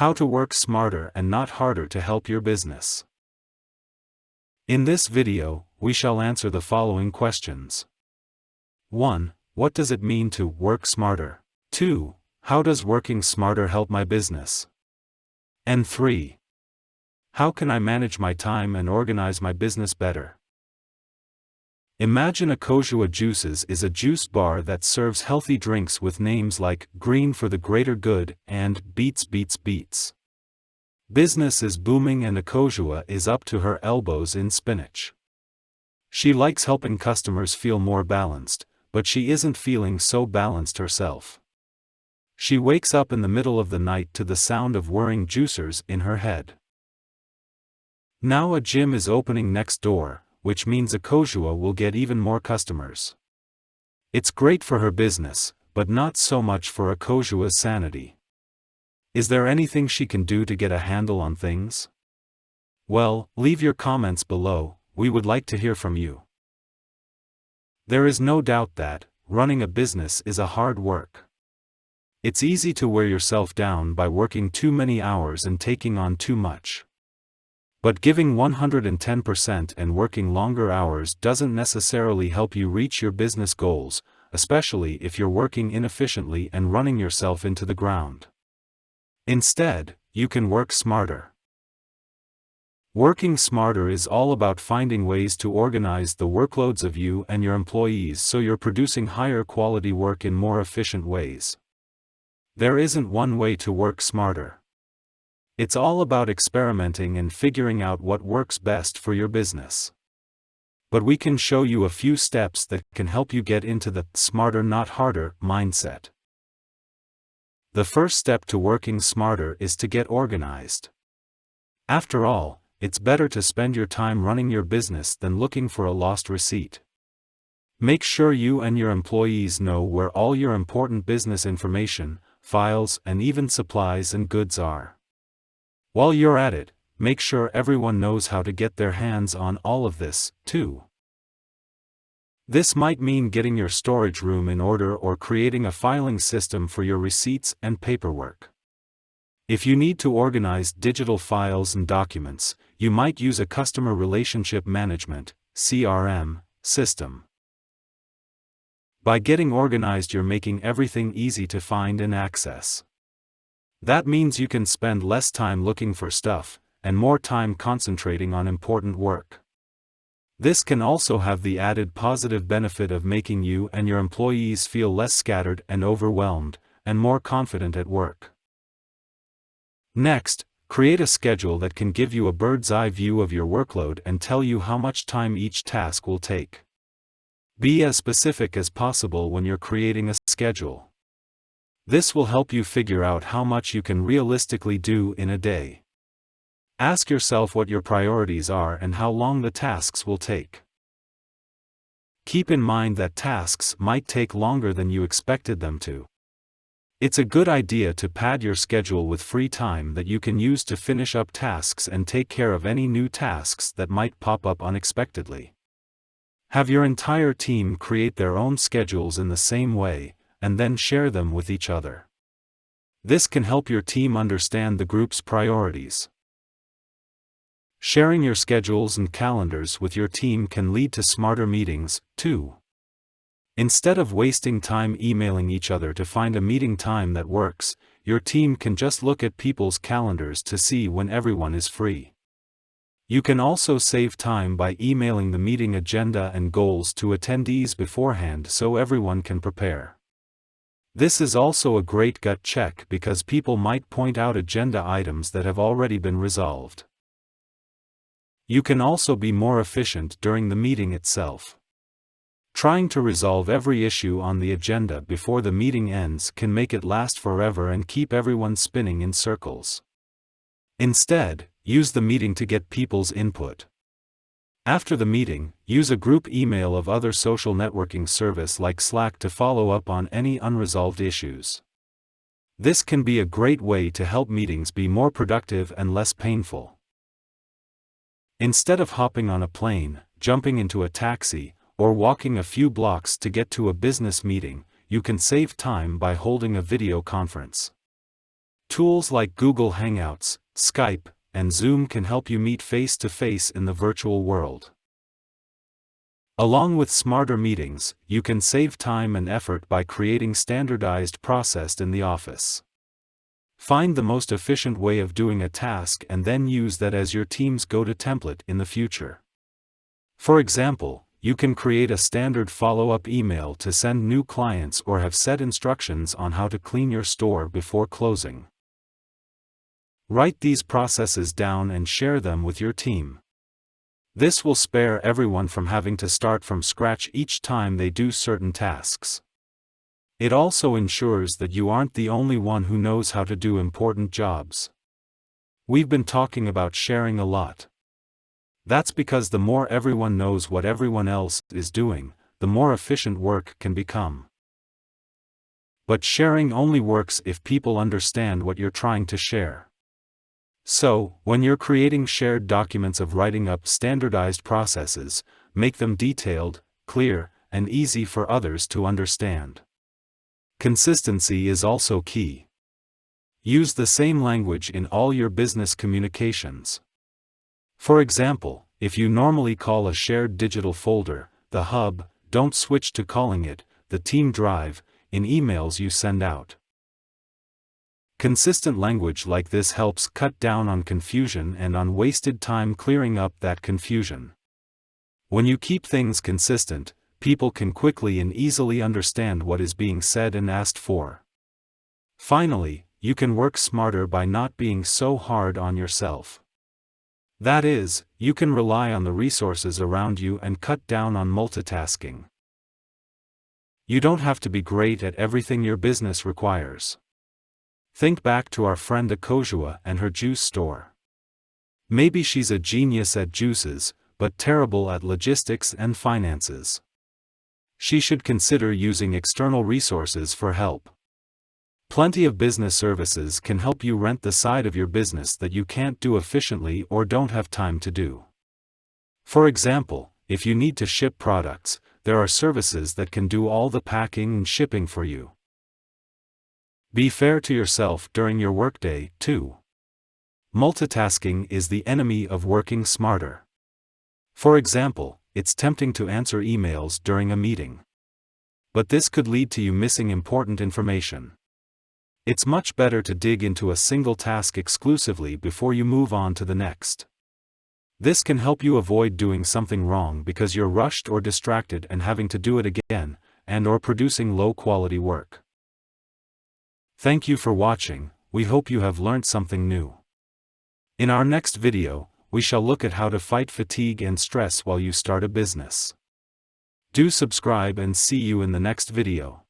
How to work smarter and not harder to help your business. In this video, we shall answer the following questions. 1. What does it mean to work smarter? 2. How does working smarter help my business? And 3. How can I manage my time and organize my business better? Imagine Ecosua Juices is a juice bar that serves healthy drinks with names like Green for the Greater Good and Beets Beets Beets. Business is booming and Ecosua is up to her elbows in spinach. She likes helping customers feel more balanced, but she isn't feeling so balanced herself. She wakes up in the middle of the night to the sound of whirring juicers in her head. Now a gym is opening next door, which means Ecosua will get even more customers. It's great for her business, but not so much for Ecosua's sanity. Is there anything she can do to get a handle on things? Well, leave your comments below, we would like to hear from you. There is no doubt that running a business is a hard work. It's easy to wear yourself down by working too many hours and taking on too much. But giving 110% and working longer hours doesn't necessarily help you reach your business goals, especially if you're working inefficiently and running yourself into the ground. Instead, you can work smarter. Working smarter is all about finding ways to organize the workloads of you and your employees so you're producing higher quality work in more efficient ways. There isn't one way to work smarter. It's all about experimenting and figuring out what works best for your business. But we can show you a few steps that can help you get into the smarter not harder mindset. The first step to working smarter is to get organized. After all, it's better to spend your time running your business than looking for a lost receipt. Make sure you and your employees know where all your important business information, files, and even supplies and goods are. While you're at it, make sure everyone knows how to get their hands on all of this, too. This might mean getting your storage room in order or creating a filing system for your receipts and paperwork. If you need to organize digital files and documents, you might use a customer relationship management (CRM) system. By getting organized, you're making everything easy to find and access. That means you can spend less time looking for stuff, and more time concentrating on important work. This can also have the added positive benefit of making you and your employees feel less scattered and overwhelmed, and more confident at work. Next, create a schedule that can give you a bird's-eye view of your workload and tell you how much time each task will take. Be as specific as possible when you're creating a schedule. This will help you figure out how much you can realistically do in a day. Ask yourself what your priorities are and how long the tasks will take. Keep in mind that tasks might take longer than you expected them to. It's a good idea to pad your schedule with free time that you can use to finish up tasks and take care of any new tasks that might pop up unexpectedly. Have your entire team create their own schedules in the same way, and then share them with each other. This can help your team understand the group's priorities. Sharing your schedules and calendars with your team can lead to smarter meetings, too. Instead of wasting time emailing each other to find a meeting time that works, your team can just look at people's calendars to see when everyone is free. You can also save time by emailing the meeting agenda and goals to attendees beforehand so everyone can prepare. This is also a great gut check because people might point out agenda items that have already been resolved. You can also be more efficient during the meeting itself. Trying to resolve every issue on the agenda before the meeting ends can make it last forever and keep everyone spinning in circles. Instead, use the meeting to get people's input. After the meeting, use a group email of other social networking service like Slack to follow up on any unresolved issues. This can be a great way to help meetings be more productive and less painful. Instead of hopping on a plane, jumping into a taxi, or walking a few blocks to get to a business meeting, you can save time by holding a video conference. Tools like Google Hangouts, Skype, and Zoom can help you meet face-to-face in the virtual world. Along with smarter meetings, you can save time and effort by creating standardized process in the office. Find the most efficient way of doing a task and then use that as your team's go-to template in the future. For example, you can create a standard follow-up email to send new clients or have set instructions on how to clean your store before closing. Write these processes down and share them with your team. This will spare everyone from having to start from scratch each time they do certain tasks. It also ensures that you aren't the only one who knows how to do important jobs. We've been talking about sharing a lot. That's because the more everyone knows what everyone else is doing, the more efficient work can become. But sharing only works if people understand what you're trying to share. So, when you're creating shared documents of writing up standardized processes, make them detailed, clear, and easy for others to understand. Consistency is also key. Use the same language in all your business communications. For example, if you normally call a shared digital folder the hub, don't switch to calling it the team drive in emails you send out. Consistent language like this helps cut down on confusion and on wasted time clearing up that confusion. When you keep things consistent, people can quickly and easily understand what is being said and asked for. Finally, you can work smarter by not being so hard on yourself. That is, you can rely on the resources around you and cut down on multitasking. You don't have to be great at everything your business requires. Think back to our friend Akojua and her juice store. Maybe she's a genius at juices, but terrible at logistics and finances. She should consider using external resources for help. Plenty of business services can help you rent the side of your business that you can't do efficiently or don't have time to do. For example, if you need to ship products, there are services that can do all the packing and shipping for you. Be fair to yourself during your workday, too. Multitasking is the enemy of working smarter. For example, it's tempting to answer emails during a meeting. But this could lead to you missing important information. It's much better to dig into a single task exclusively before you move on to the next. This can help you avoid doing something wrong because you're rushed or distracted and having to do it again, and/or producing low-quality work. Thank you for watching. We hope you have learned something new. In our next video, we shall look at how to fight fatigue and stress while you start a business. Do subscribe and see you in the next video.